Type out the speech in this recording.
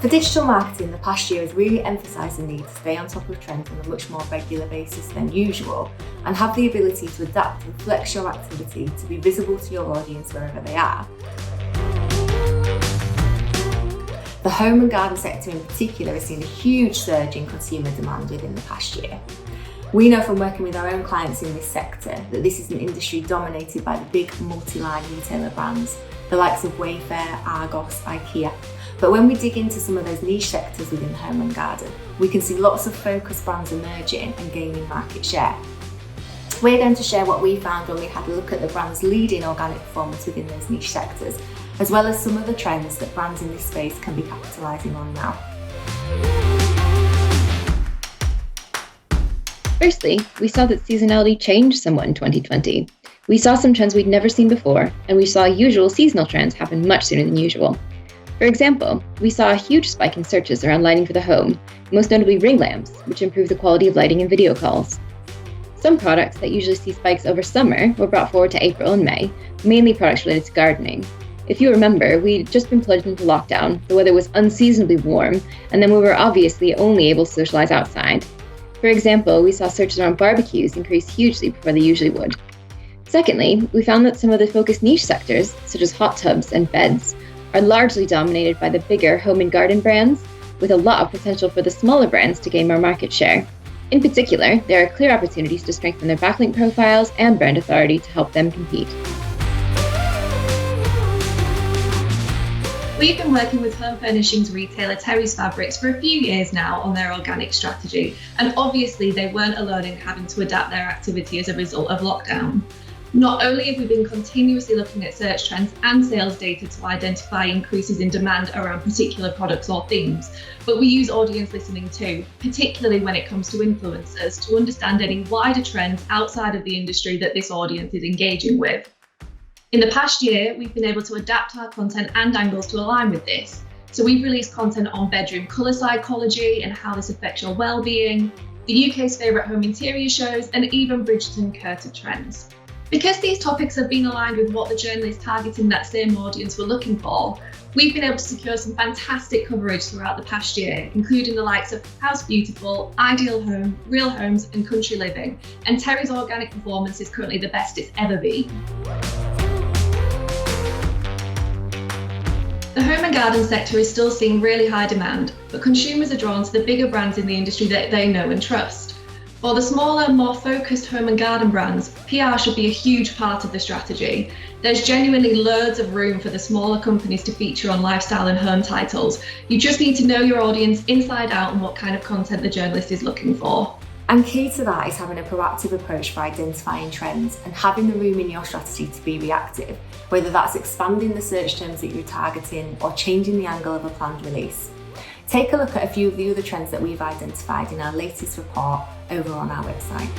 For digital marketing, the past year has really emphasised the need to stay on top of trends on a much more regular basis than usual and have the ability to adapt and flex your activity to be visible to your audience wherever they are. The home and garden sector in particular has seen a huge surge in consumer demand within the past year. We know from working with our own clients in this sector that this is an industry dominated by the big multi-line retailer brands, the likes of Wayfair, Argos, IKEA. But when we dig into some of those niche sectors within home and garden, we can see lots of focused brands emerging and gaining market share. We're going to share what we found when we had a look at the brands leading organic performance within those niche sectors, as well as some of the trends that brands in this space can be capitalising on now. Firstly, we saw that seasonality changed somewhat in 2020. We saw some trends we'd never seen before, and we saw usual seasonal trends happen much sooner than usual. For example, we saw a huge spike in searches around lighting for the home, most notably ring lamps, which improve the quality of lighting in video calls. Some products that usually see spikes over summer were brought forward to April and May, mainly products related to gardening. If you remember, we'd just been plunged into lockdown, the weather was unseasonably warm, and then we were obviously only able to socialise outside. For example, we saw searches around barbecues increase hugely before they usually would. Secondly, we found that some of the focused niche sectors, such as hot tubs and beds, are largely dominated by the bigger home and garden brands, with a lot of potential for the smaller brands to gain more market share. In particular, there are clear opportunities to strengthen their backlink profiles and brand authority to help them compete. We've been working with home furnishings retailer Terry's Fabrics for a few years now on their organic strategy, and obviously they weren't alone in having to adapt their activity as a result of lockdown. Not only have we been continuously looking at search trends and sales data to identify increases in demand around particular products or themes, but we use audience listening too, particularly when it comes to influencers, to understand any wider trends outside of the industry that this audience is engaging with. In the past year, we've been able to adapt our content and angles to align with this. So we've released content on bedroom colour psychology and how this affects your well-being, the UK's favourite home interior shows, and even Bridgerton curtain trends. Because these topics have been aligned with what the journalists targeting that same audience were looking for, we've been able to secure some fantastic coverage throughout the past year, including the likes of House Beautiful, Ideal Home, Real Homes and Country Living, and Terry's organic performance is currently the best it's ever been. The home and garden sector is still seeing really high demand, but consumers are drawn to the bigger brands in the industry that they know and trust. For the smaller, more focused home and garden brands, PR should be a huge part of the strategy. There's genuinely loads of room for the smaller companies to feature on lifestyle and home titles. You just need to know your audience inside out and what kind of content the journalist is looking for. And key to that is having a proactive approach for identifying trends and having the room in your strategy to be reactive, whether that's expanding the search terms that you're targeting or changing the angle of a planned release. Take a look at a few of the other trends that we've identified in our latest report over on our website.